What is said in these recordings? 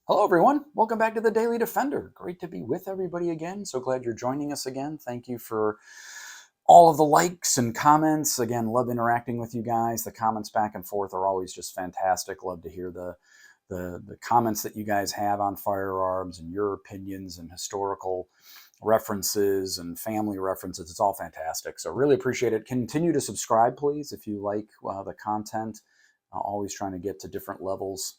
Hello, everyone. Welcome back to the Daily Defender. Great to be with everybody again. So glad you're joining us again. Thank you for all of the likes and comments. Again, love interacting with you guys. The comments back and forth are always just fantastic. Love to hear the comments that you guys have on firearms and your opinions and historical references and family references. It's all fantastic. So really appreciate it. Continue to subscribe, please, if you like the content. Always trying to get to different levels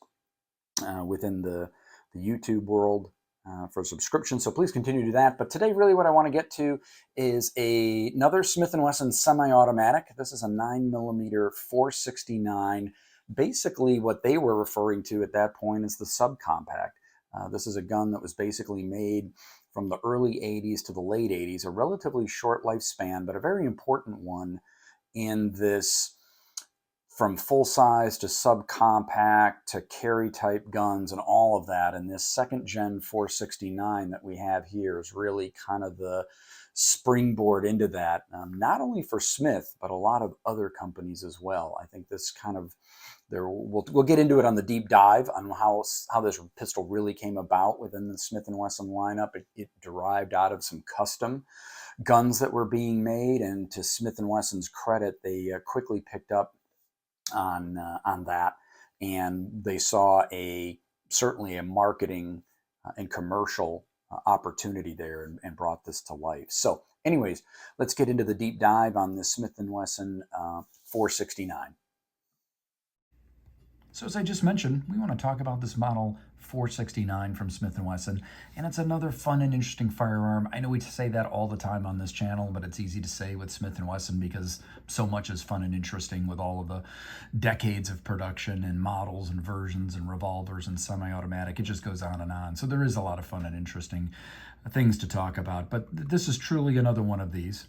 within the YouTube world for subscription. So please continue to do that. But today, really what I want to get to is another Smith & Wesson semi-automatic. This is a 9mm 469. Basically, what they were referring to at that point is the subcompact. This is a gun that was basically made from the early 80s to the late 80s, a relatively short lifespan, but a very important one in this from full size to subcompact to carry type guns and all of that. And this second gen 469 that we have here is really kind of the springboard into that, not only for Smith, but a lot of other companies as well. I think this kind of, we'll get into it on the deep dive on how this pistol really came about within the Smith & Wesson lineup. It derived out of some custom guns that were being made, and to Smith & Wesson's credit, they quickly picked up on that, and they saw certainly a marketing and commercial opportunity there, and brought this to life. So anyways, let's get into the deep dive on the Smith & Wesson 469. So as I just mentioned, we want to talk about this model 469 from Smith & Wesson, and it's another fun and interesting firearm. I know we say that all the time on this channel, but it's easy to say with Smith & Wesson because so much is fun and interesting with all of the decades of production and models and versions and revolvers and semi-automatic. It just goes on and on. So there is a lot of fun and interesting things to talk about, but this is truly another one of these.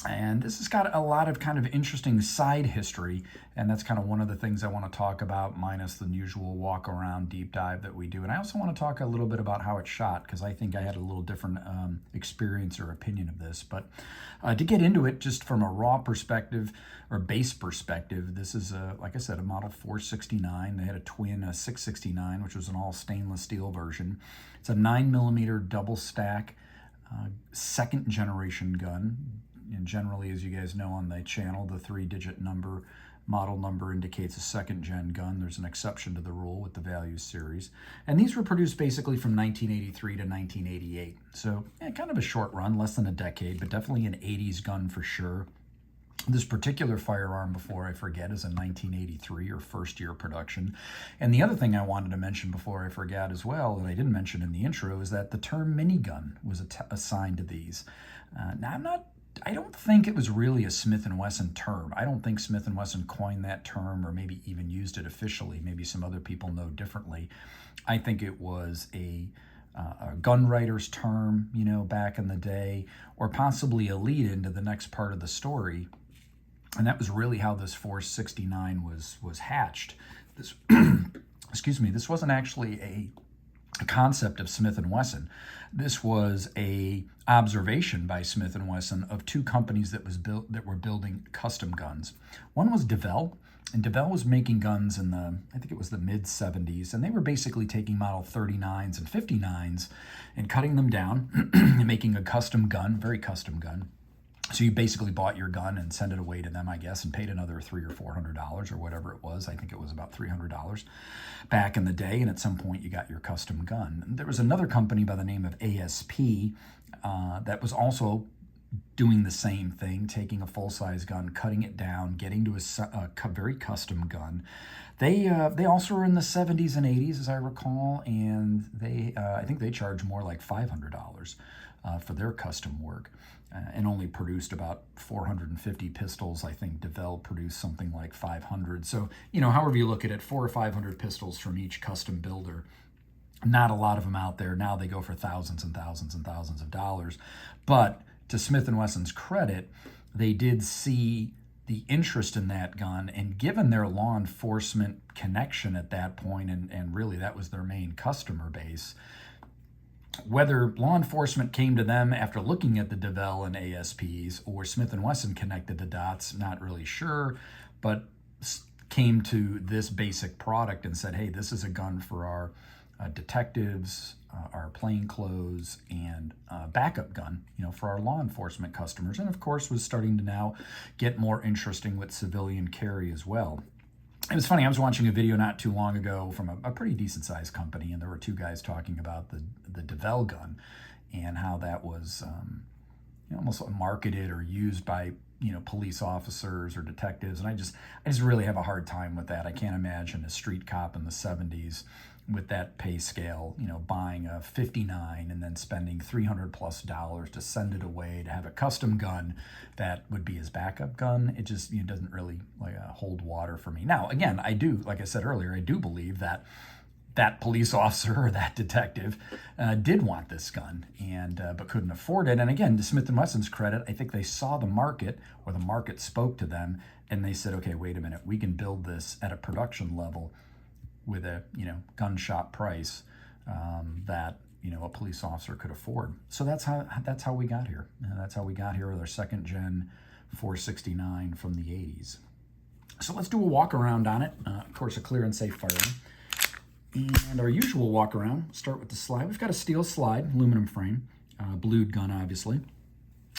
And this has got a lot of kind of interesting side history, and that's kind of one of the things I want to talk about, minus the usual walk-around deep dive that we do. And I also want to talk a little bit about how it shot, because I think I had a little different experience or opinion of this. But to get into it, just from a raw perspective or base perspective, this is, like I said, a model 469. They had a twin, a 669, which was an all stainless steel version. It's a 9mm double stack, second generation gun. And generally, as you guys know on the channel, the 3-digit model number indicates a second-gen gun. There's an exception to the rule with the Values series. And these were produced basically from 1983 to 1988. So kind of a short run, less than a decade, but definitely an 80s gun for sure. This particular firearm, before I forget, is a 1983 or first year production. And the other thing I wanted to mention before I forget as well, that I didn't mention in the intro, is that the term minigun was assigned to these. Now, I don't think it was really a Smith & Wesson term. I don't think Smith & Wesson coined that term or maybe even used it officially. Maybe some other people know differently. I think it was a gun writer's term, back in the day, or possibly a lead into the next part of the story. And that was really how this 469 was hatched. This, excuse me, this wasn't actually a concept of Smith & Wesson. This was a observation by Smith & Wesson of two companies that were building custom guns. One was DeVell, and DeVell was making guns in I think it was the mid-70s, and they were basically taking model 39s and 59s and cutting them down and making a custom gun, very custom gun. So you basically bought your gun and sent it away to them, I guess, and paid another $300 or $400 or whatever it was. I think it was about $300 back in the day, and at some point you got your custom gun. And there was another company by the name of ASP that was also doing the same thing, taking a full-size gun, cutting it down, getting to a very custom gun. They also were in the 70s and 80s, as I recall, and I think they charged more like $500 for their custom work. And only produced about 450 pistols. I think DeVell produced something like 500. So, however you look at it, 400 or 500 pistols from each custom builder. Not a lot of them out there. Now they go for thousands and thousands and thousands of dollars. But to Smith & Wesson's credit, they did see the interest in that gun, and given their law enforcement connection at that point, and really that was their main customer base, whether law enforcement came to them after looking at the DeVell and ASPs or Smith & Wesson connected the dots, not really sure, but came to this basic product and said, hey, this is a gun for our detectives, our plainclothes, and backup gun, for our law enforcement customers. And of course, was starting to now get more interesting with civilian carry as well. It was funny, I was watching a video not too long ago from a pretty decent sized company, and there were two guys talking about the DeVell gun and how that was almost marketed or used by police officers or detectives. And I just really have a hard time with that. I can't imagine a street cop in the 70s with that pay scale, buying a 59 and then spending $300+ to send it away to have a custom gun that would be his backup gun. It just doesn't really hold water for me. Now, again, I do, like I said earlier, I do believe that police officer or that detective did want this gun and but couldn't afford it. And again, to Smith & Wesson's credit, I think they saw the market, or the market spoke to them, and they said, okay, wait a minute, we can build this at a production level with a gun shop price that a police officer could afford. So that's how we got here. That's how we got here with our second gen 469 from the 80s. So let's do a walk around on it. Of course, a clear and safe firearm. And our usual walk around, start with the slide. We've got a steel slide, aluminum frame, blued gun, obviously.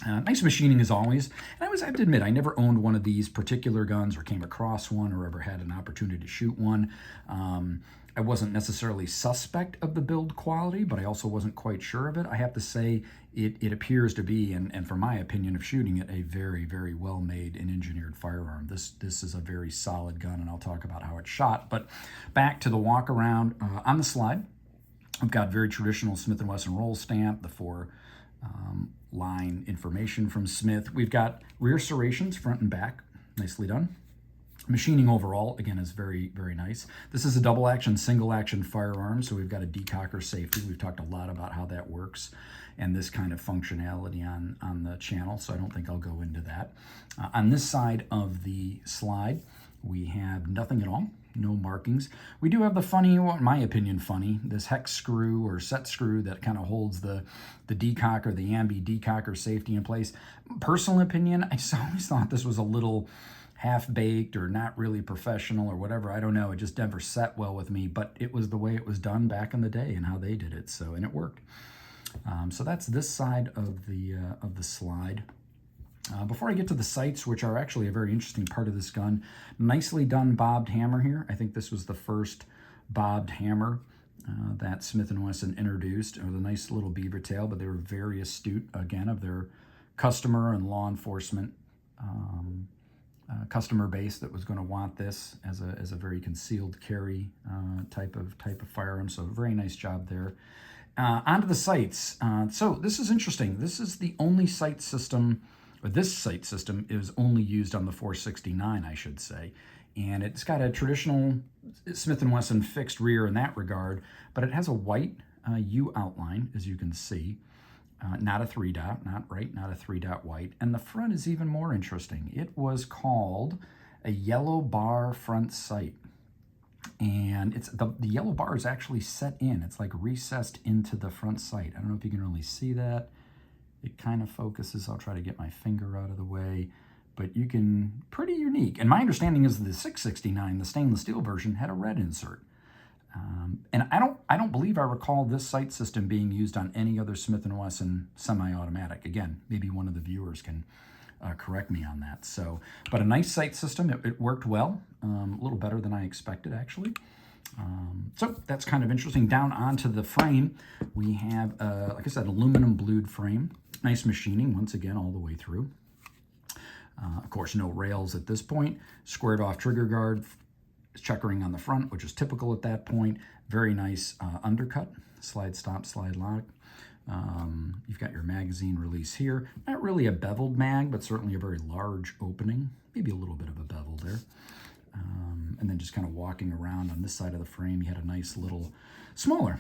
Nice machining as always. And I have to admit, I never owned one of these particular guns or came across one or ever had an opportunity to shoot one. I wasn't necessarily suspect of the build quality, but I also wasn't quite sure of it. I have to say it appears to be, and from my opinion of shooting it, a very, very well made and engineered firearm. This is a very solid gun, and I'll talk about how it's shot. But back to the walk around on the slide. I've got very traditional Smith & Wesson roll stamp, the 4 line information from Smith. We've got rear serrations, front and back, nicely done. Machining overall, again, is very, very nice. This is a double action, single action firearm, so we've got a decocker safety. We've talked a lot about how that works and this kind of functionality on the channel, so I don't think I'll go into that. On this side of the slide, we have nothing at all, no markings. We do have the funny, well, in my opinion, funny, this hex screw or set screw that kind of holds the decocker, the ambi decocker safety in place. Personal opinion, I just always thought this was a little half-baked or not really professional or whatever. I don't know. It just never set well with me, but it was the way it was done back in the day and how they did it. So, and it worked. So that's this side of the slide. Before I get to the sights, which are actually a very interesting part of this gun, nicely done bobbed hammer here. I think this was the first bobbed hammer that Smith & Wesson introduced. It was a nice little beaver tail, but they were very astute, again, of their customer and law enforcement customer base that was going to want this as a very concealed carry type of firearm. So very nice job there. Onto the sights. So this is interesting. This is the only sight system, or this sight system is only used on the 469, I should say. And it's got a traditional Smith & Wesson fixed rear in that regard, but it has a white U outline, as you can see. Not a 3-dot, not a 3-dot white. And the front is even more interesting. It was called a yellow bar front sight. And it's the yellow bar is actually set in. It's like recessed into the front sight. I don't know if you can really see that. It kind of focuses. I'll try to get my finger out of the way. But you can, pretty unique. And my understanding is the 669, the stainless steel version, had a red insert. And I don't believe I recall this sight system being used on any other Smith & Wesson semi-automatic. Again, maybe one of the viewers can correct me on that. So, but a nice sight system. It worked well, a little better than I expected, actually. So that's kind of interesting. Down onto the frame, we have, like I said, aluminum blued frame. Nice machining, once again, all the way through. Of course, no rails at this point. Squared off trigger guard, checkering on the front, which is typical at that point. Very nice undercut, slide stop, slide lock. You've got your magazine release here. Not really a beveled mag, but certainly a very large opening. Maybe a little bit of a bevel there. And then just kind of walking around on this side of the frame, you had a nice little smaller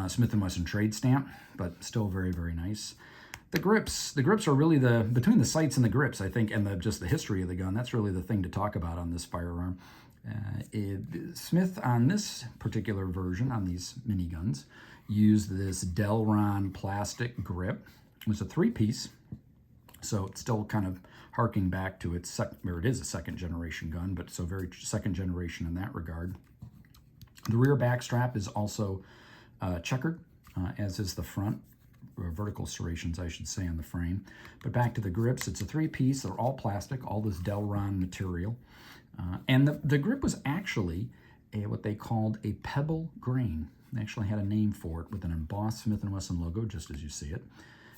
Smith & Wesson trade stamp, but still very, very nice. The grips are really between the sights and the grips, I think, and just the history of the gun, that's really the thing to talk about on this firearm. Smith, on this particular version, on these miniguns, used this Delron plastic grip. It was a 3-piece, so it's still kind of harking back to its it is a second generation gun, but so very second generation in that regard. The rear back strap is also checkered, as is the front, or vertical serrations, I should say, on the frame. But back to the grips, it's a three-piece. They're all plastic, all this Delron material. And the grip was actually what they called a pebble grain. They actually had a name for it with an embossed Smith & Wesson logo, just as you see it.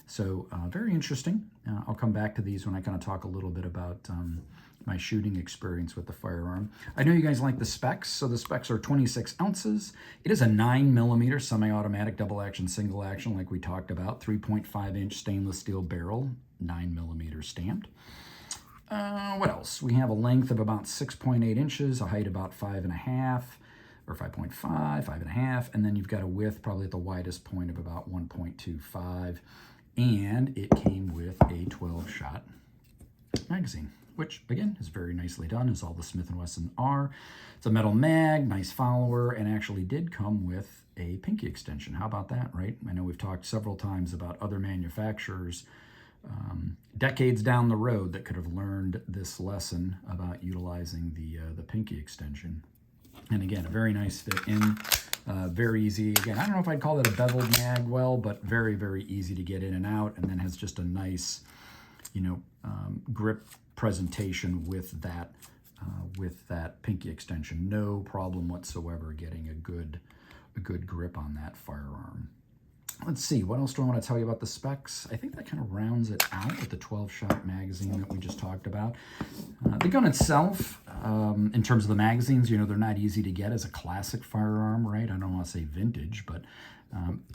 So very interesting. I'll come back to these when I kind of talk a little bit about my shooting experience with the firearm. I know you guys like the specs, so the specs are 26 ounces. It is a 9mm semi-automatic double-action, single-action, like we talked about, 3.5-inch stainless steel barrel, 9mm stamped. What else? We have a length of about 6.8 inches, a height about 5.5, or 5.5, 5.5, and then you've got a width probably at the widest point of about 1.25, and it came with a 12-shot magazine, which again is very nicely done, as all the Smith & Wesson are. It's a metal mag, nice follower, and actually did come with a pinky extension. How about that, right? I know we've talked several times about other manufacturers decades down the road that could have learned this lesson about utilizing the pinky extension. And again, a very nice fit in, very easy. Again, I don't know if I'd call it a beveled mag well, but very, very easy to get in and out, and then has just a nice, grip presentation with that pinky extension. No problem whatsoever getting a good grip on that firearm. Let's see, what else do I want to tell you about the specs? I think that kind of rounds it out with the 12-shot magazine that we just talked about. The gun itself, in terms of the magazines, they're not easy to get as a classic firearm, right? I don't want to say vintage, but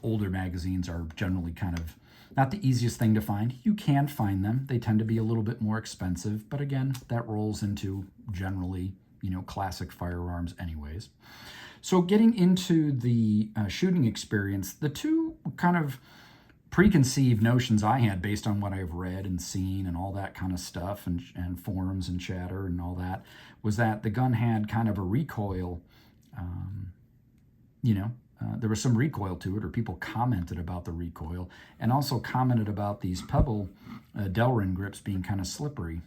older magazines are generally kind of not the easiest thing to find. You can find them. They tend to be a little bit more expensive, but again, that rolls into generally, classic firearms anyways. So getting into the shooting experience, the two kind of preconceived notions I had based on what I've read and seen and all that kind of stuff and forums and chatter and all that was that the gun had kind of a recoil, there was some recoil to it, or people commented about the recoil, and also commented about these pebble Delrin grips being kind of slippery.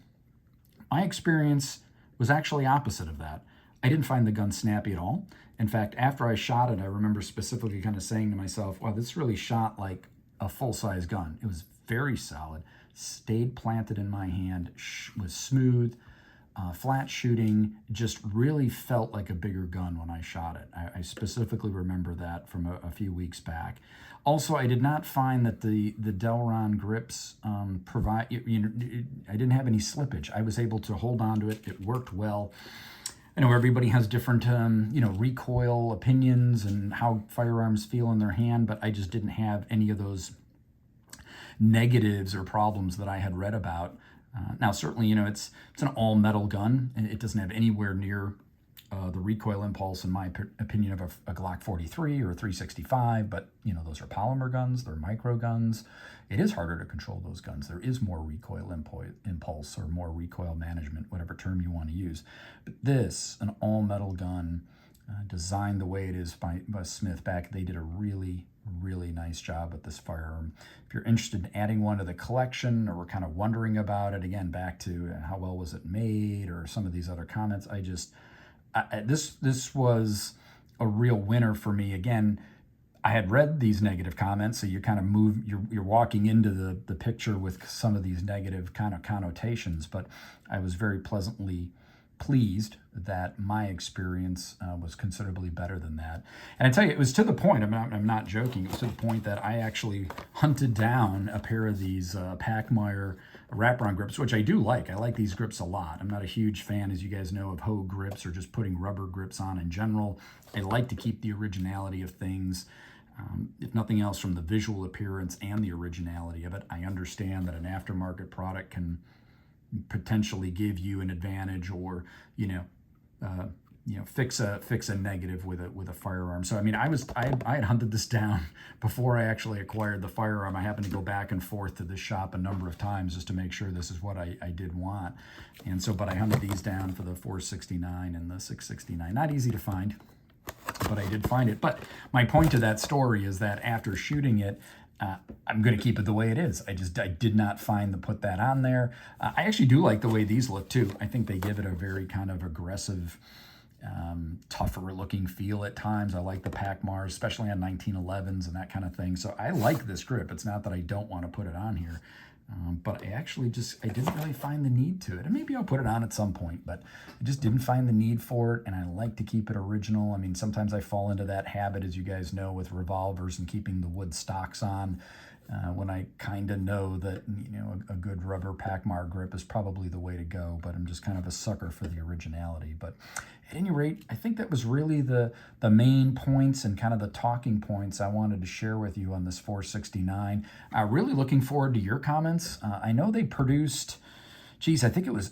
My experience was actually opposite of that. I didn't find the gun snappy at all. In fact, after I shot it, I remember specifically kind of saying to myself, wow, this really shot like a full-size gun. It was very solid, stayed planted in my hand, was smooth, flat shooting, just really felt like a bigger gun when I shot it. I specifically remember that from a few weeks back. Also, I did not find that the Delron grips I didn't have any slippage. I was able to hold on to it. It worked well. I know everybody has different, recoil opinions and how firearms feel in their hand, but I just didn't have any of those negatives or problems that I had read about. Now, certainly, it's an all-metal gun, and it doesn't have anywhere near the recoil impulse, in my opinion, of a Glock 43 or a 365, but, those are polymer guns, they're micro guns. It is harder to control those guns. There is more recoil impulse or more recoil management, whatever term you want to use. But this, an all-metal gun, designed the way it is by Smith back, they did a really, really nice job with this firearm. If you're interested in adding one to the collection, or we're kind of wondering about it, again, back to how well was it made, or some of these other comments, this was a real winner for me. Again, I had read these negative comments, so you kind of you're walking into the picture with some of these negative kind of connotations, but I was very pleasantly pleased that my experience was considerably better than that. And I tell you, it was to the point, I'm not joking, it was to the point that I actually hunted down a pair of these Pachmayr wraparound grips, which I do like. I like these grips a lot. I'm not a huge fan, as you guys know, of Hogue grips or just putting rubber grips on in general. I like to keep the originality of things. If nothing else, from the visual appearance and the originality of it. I understand that an aftermarket product can potentially give you an advantage, or fix a negative with a firearm. So I had hunted this down before I actually acquired the firearm. I happened to go back and forth to this shop a number of times just to make sure this is what I did want. And so, but I hunted these down for the 469 and the 669. Not easy to find, but I did find it. But my point to that story is that after shooting it, I'm going to keep it the way it is. I did not find to put that on there. I actually do like the way these look too. I think they give it a very kind of aggressive tougher looking feel at times. I like the Pacmars, especially on 1911s and that kind of thing. So I like this grip. It's not that I don't want to put it on here. But I actually I didn't really find the need to it. And maybe I'll put it on at some point, but I just didn't find the need for it. And I like to keep it original. I mean, sometimes I fall into that habit, as you guys know, with revolvers and keeping the wood stocks on, when I kind of know that, a good rubber Pacmar grip is probably the way to go, but I'm just kind of a sucker for the originality. But at any rate, I think that was really the main points and kind of the talking points I wanted to share with you on this 469. Really looking forward to your comments. I know they produced, geez, I think it was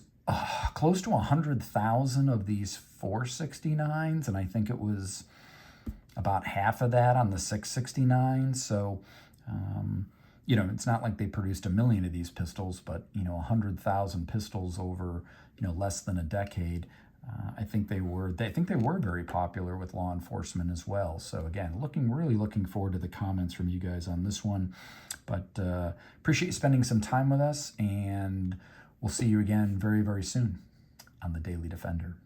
close to 100,000 of these 469s, and I think it was about half of that on the 669. So, it's not like they produced 1 million of these pistols, but 100,000 pistols over less than a decade. I think they were very popular with law enforcement as well. So again, really looking forward to the comments from you guys on this one. But appreciate you spending some time with us, and we'll see you again very, very soon on the Daily Defender.